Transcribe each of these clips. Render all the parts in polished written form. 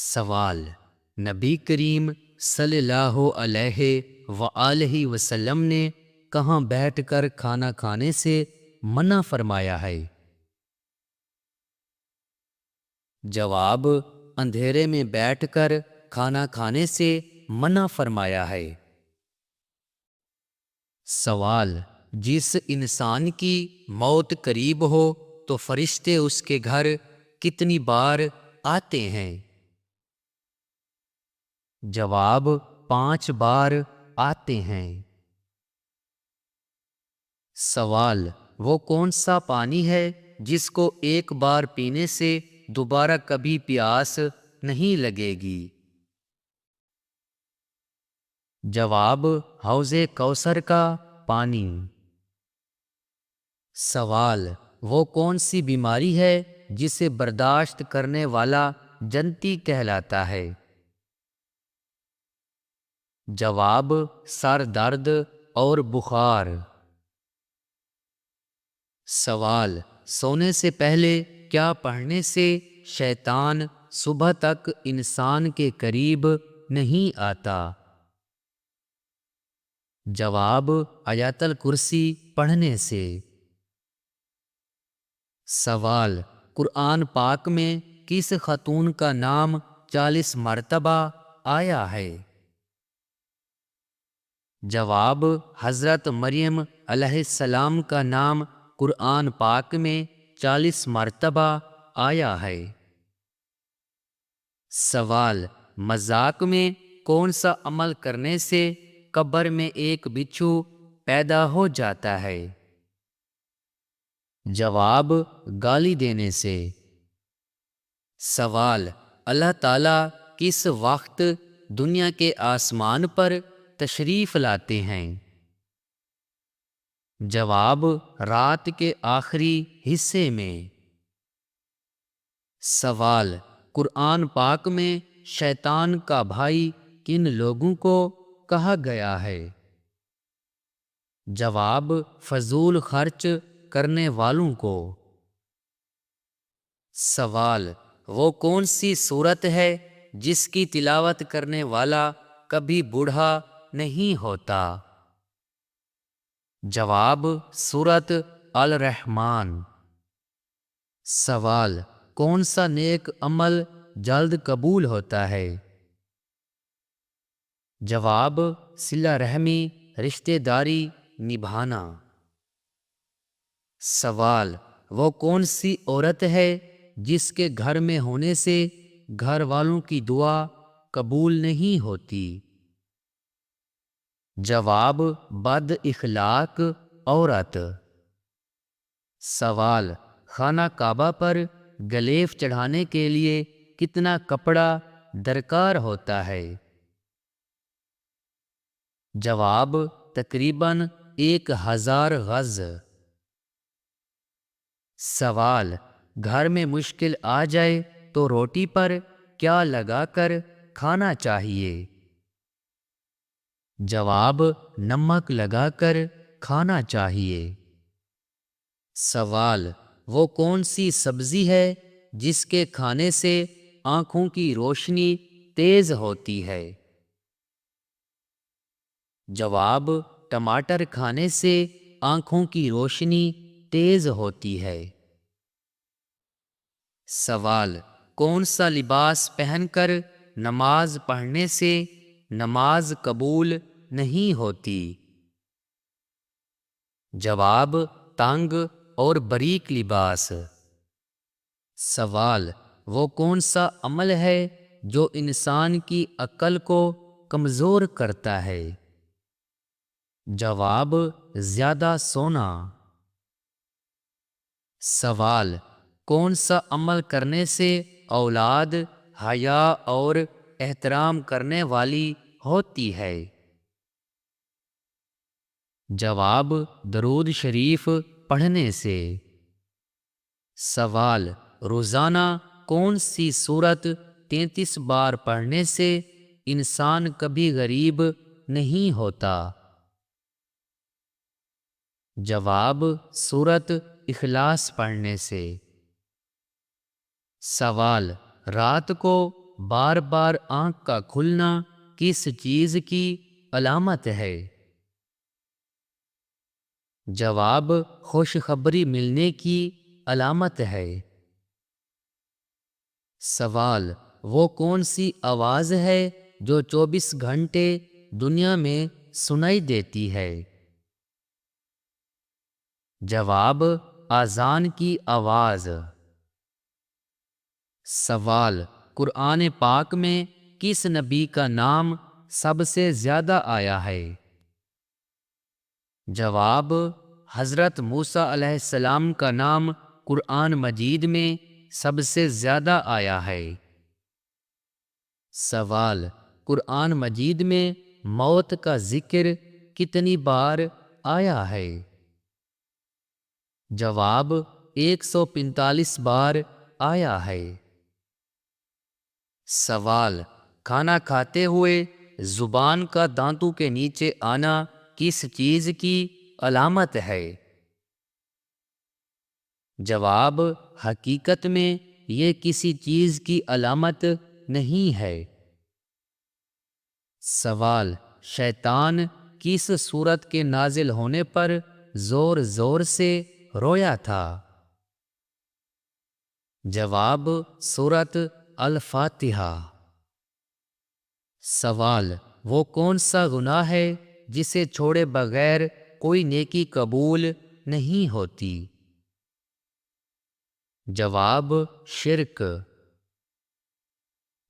سوال: نبی کریم صلی اللہ علیہ وآلہ وسلم نے کہاں بیٹھ کر کھانا کھانے سے منع فرمایا ہے؟ جواب: اندھیرے میں بیٹھ کر کھانا کھانے سے منع فرمایا ہے۔ سوال: جس انسان کی موت قریب ہو تو فرشتے اس کے گھر کتنی بار آتے ہیں؟ جواب: 5 بار آتے ہیں۔ سوال: وہ کون سا پانی ہے جس کو ایک بار پینے سے دوبارہ کبھی پیاس نہیں لگے گی؟ جواب: حوض کوثر کا پانی۔ سوال: وہ کون سی بیماری ہے جسے برداشت کرنے والا جنتی کہلاتا ہے؟ جواب: سر درد اور بخار۔ سوال: سونے سے پہلے کیا پڑھنے سے شیطان صبح تک انسان کے قریب نہیں آتا؟ جواب: آیت الکرسی پڑھنے سے۔ سوال: قرآن پاک میں کس خاتون کا نام 40 مرتبہ آیا ہے؟ جواب: حضرت مریم علیہ السلام کا نام قرآن پاک میں 40 مرتبہ آیا ہے۔ سوال: مذاق میں کون سا عمل کرنے سے قبر میں ایک بچھو پیدا ہو جاتا ہے؟ جواب: گالی دینے سے۔ سوال: اللہ تعالیٰ کس وقت دنیا کے آسمان پر تشریف لاتے ہیں؟ جواب: رات کے آخری حصے میں۔ سوال: قرآن پاک میں شیطان کا بھائی کن لوگوں کو کہا گیا ہے؟ جواب: فضول خرچ کرنے والوں کو۔ سوال: وہ کون سی سورت ہے جس کی تلاوت کرنے والا کبھی بوڑھا نہیں ہوتا؟ جواب: سورت الرحمن۔ سوال: کون سا نیک عمل جلد قبول ہوتا ہے؟ جواب: صلہ رحمی، رشتہ داری نبھانا۔ سوال: وہ کون سی عورت ہے جس کے گھر میں ہونے سے گھر والوں کی دعا قبول نہیں ہوتی؟ جواب: بد اخلاق عورت۔ سوال: خانہ کعبہ پر غلیف چڑھانے کے لیے کتنا کپڑا درکار ہوتا ہے؟ جواب: تقریباً 1000 گز۔ سوال: گھر میں مشکل آ جائے تو روٹی پر کیا لگا کر کھانا چاہیے؟ جواب: نمک لگا کر کھانا چاہیے۔ سوال: وہ کون سی سبزی ہے جس کے کھانے سے آنکھوں کی روشنی تیز ہوتی ہے؟ جواب: ٹماٹر کھانے سے آنکھوں کی روشنی تیز ہوتی ہے۔ سوال: کون سا لباس پہن کر نماز پڑھنے سے نماز قبول نہیں ہوتی؟ جواب: تنگ اور باریک لباس۔ سوال: وہ کون سا عمل ہے جو انسان کی عقل کو کمزور کرتا ہے؟ جواب: زیادہ سونا۔ سوال: کون سا عمل کرنے سے اولاد حیا اور احترام کرنے والی ہوتی ہے؟ جواب: درود شریف پڑھنے سے۔ سوال: روزانہ کون سی سورت 33 بار پڑھنے سے انسان کبھی غریب نہیں ہوتا؟ جواب: سورت اخلاص پڑھنے سے۔ سوال: رات کو بار بار آنکھ کا کھلنا کس چیز کی علامت ہے؟ جواب: خوشخبری ملنے کی علامت ہے۔ سوال: وہ کون سی آواز ہے جو 24 گھنٹے دنیا میں سنائی دیتی ہے؟ جواب: اذان کی آواز۔ سوال: قرآن پاک میں کس نبی کا نام سب سے زیادہ آیا ہے؟ جواب: حضرت موسیٰ علیہ السلام کا نام قرآن مجید میں سب سے زیادہ آیا ہے۔ سوال: قرآن مجید میں موت کا ذکر کتنی بار آیا ہے؟ جواب: 145 بار آیا ہے۔ سوال: کھانا کھاتے ہوئے زبان کا دانتوں کے نیچے آنا کس چیز کی علامت ہے؟ جواب: حقیقت میں یہ کسی چیز کی علامت نہیں ہے۔ سوال: شیطان کس سورت کے نازل ہونے پر زور زور سے رویا تھا؟ جواب: سورت الفاتحہ۔ سوال: وہ کون سا گناہ ہے جسے چھوڑے بغیر کوئی نیکی قبول نہیں ہوتی؟ جواب: شرک۔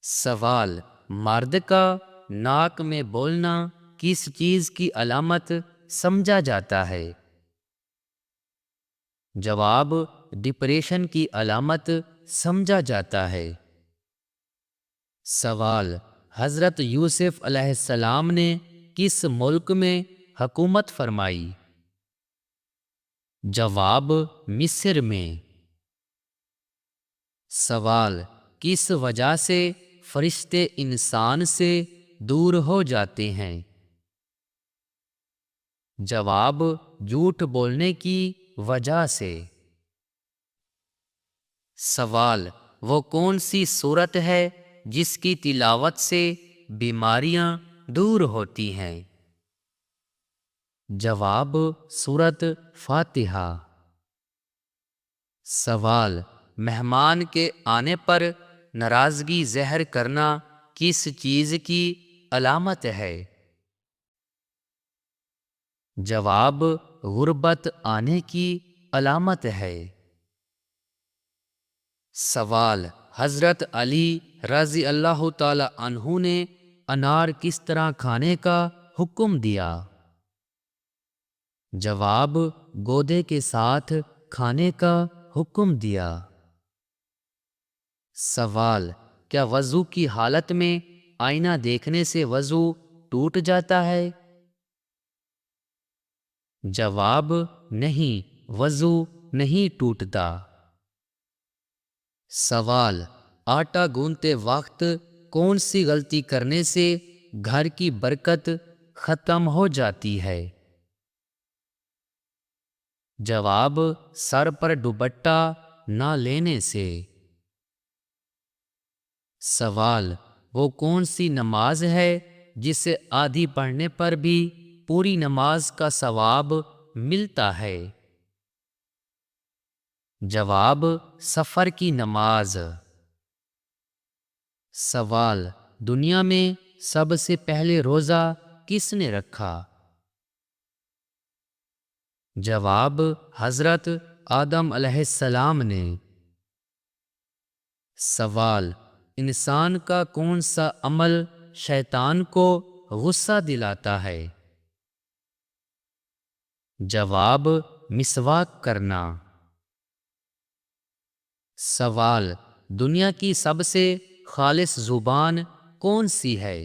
سوال: مرد کا ناک میں بولنا کس چیز کی علامت سمجھا جاتا ہے؟ جواب: ڈپریشن کی علامت سمجھا جاتا ہے۔ سوال: حضرت یوسف علیہ السلام نے کس ملک میں حکومت فرمائی؟ جواب: مصر میں۔ سوال: کس وجہ سے فرشتے انسان سے دور ہو جاتے ہیں؟ جواب: جھوٹ بولنے کی وجہ سے۔ سوال: وہ کون سی سورت ہے جس کی تلاوت سے بیماریاں دور ہوتی ہیں؟ جواب: سورت فاتحہ۔ سوال: مہمان کے آنے پر ناراضگی ظاہر کرنا کس چیز کی علامت ہے؟ جواب: غربت آنے کی علامت ہے۔ سوال: حضرت علی رضی اللہ تعالی عنہ نے انار کس طرح کھانے کا حکم دیا؟ جواب: گودے کے ساتھ کھانے کا حکم دیا۔ سوال: کیا وضو کی حالت میں آئینہ دیکھنے سے وضو ٹوٹ جاتا ہے؟ جواب: نہیں، وضو نہیں ٹوٹتا۔ سوال: آٹا گوندتے وقت کون سی غلطی کرنے سے گھر کی برکت ختم ہو جاتی ہے؟ جواب: سر پر دوپٹہ نہ لینے سے۔ سوال: وہ کون سی نماز ہے جسے آدھی پڑھنے پر بھی پوری نماز کا ثواب ملتا ہے؟ جواب: سفر کی نماز۔ سوال: دنیا میں سب سے پہلے روزہ کس نے رکھا؟ جواب: حضرت آدم علیہ السلام نے۔ سوال: انسان کا کون سا عمل شیطان کو غصہ دلاتا ہے؟ جواب: مسواک کرنا۔ سوال: دنیا کی سب سے خالص زبان کون سی ہے؟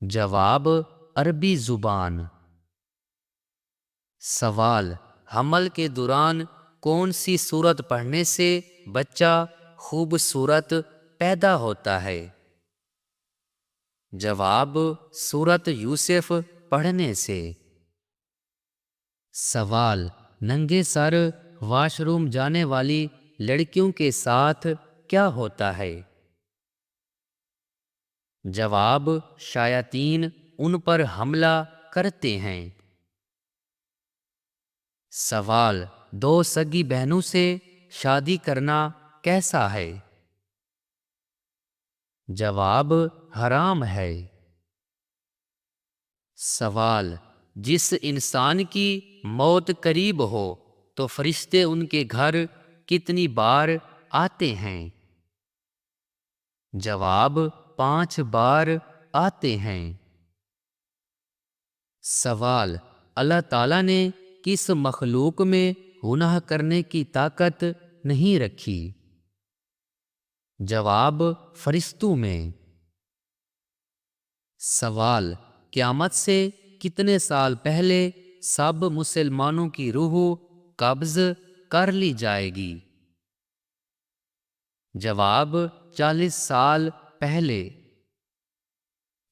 جواب: عربی زبان۔ سوال: حمل کے دوران کون سی سورت پڑھنے سے بچہ خوبصورت پیدا ہوتا ہے؟ جواب: سورت یوسف پڑھنے سے۔ سوال: ننگے سر واش روم جانے والی لڑکیوں کے ساتھ کیا ہوتا ہے؟ جواب: شیاطین ان پر حملہ کرتے ہیں۔ سوال: دو سگی بہنوں سے شادی کرنا کیسا ہے؟ جواب: حرام ہے۔ سوال: جس انسان کی موت قریب ہو تو فرشتے ان کے گھر کتنی بار آتے ہیں؟ جواب: 5 بار آتے ہیں۔ سوال: اللہ تعالیٰ نے کس مخلوق میں گناہ کرنے کی طاقت نہیں رکھی؟ جواب: فرشتوں میں۔ سوال: قیامت سے کتنے سال پہلے سب مسلمانوں کی روح قبض کر لی جائے گی؟ جواب: 40 سال پہلے۔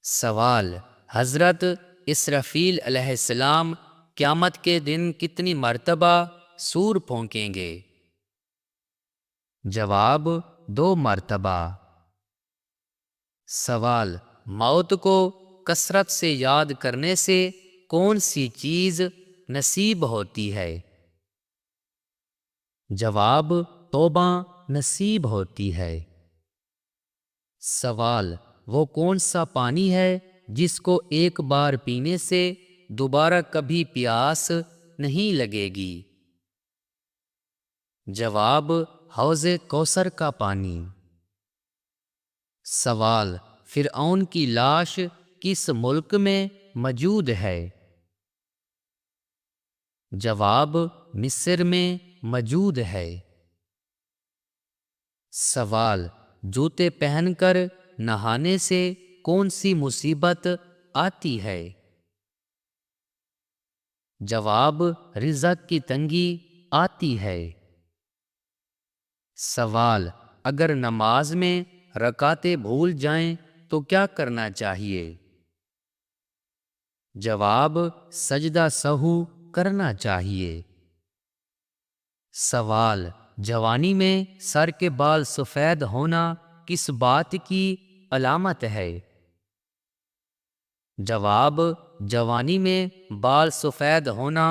سوال: حضرت اسرافیل علیہ السلام قیامت کے دن کتنی مرتبہ سور پھونکیں گے؟ جواب: 2 مرتبہ۔ سوال: موت کو کثرت سے یاد کرنے سے کون سی چیز نصیب ہوتی ہے؟ جواب: توبہ نصیب ہوتی ہے۔ سوال: وہ کون سا پانی ہے جس کو ایک بار پینے سے دوبارہ کبھی پیاس نہیں لگے گی؟ جواب: حوض کوثر کا پانی۔ سوال: فرعون کی لاش کس ملک میں موجود ہے؟ جواب: مصر میں موجود ہے۔ سوال: جوتے پہن کر نہانے سے کون سی مصیبت آتی ہے؟ جواب: رزق کی تنگی آتی ہے۔ سوال: اگر نماز میں رکعتیں بھول جائیں تو کیا کرنا چاہیے؟ جواب: سجدہ سہو کرنا چاہیے۔ سوال: جوانی میں سر کے بال سفید ہونا کس بات کی علامت ہے؟ جواب: جوانی میں بال سفید ہونا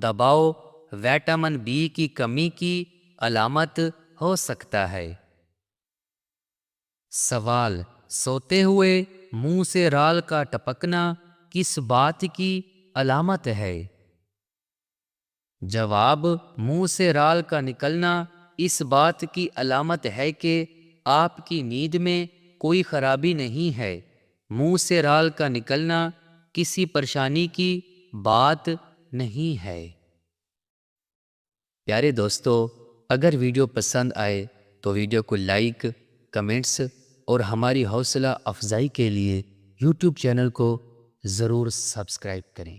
دباؤ وٹامن بی کی کمی کی علامت ہو سکتا ہے۔ سوال: سوتے ہوئے منہ سے رال کا ٹپکنا کس بات کی علامت ہے؟ جواب: منہ سے رال کا نکلنا اس بات کی علامت ہے کہ آپ کی نیند میں کوئی خرابی نہیں ہے۔ منہ سے رال کا نکلنا کسی پریشانی کی بات نہیں ہے۔ پیارے دوستو، اگر ویڈیو پسند آئے تو ویڈیو کو لائک، کمنٹس اور ہماری حوصلہ افزائی کے لیے یوٹیوب چینل کو ضرور سبسکرائب کریں۔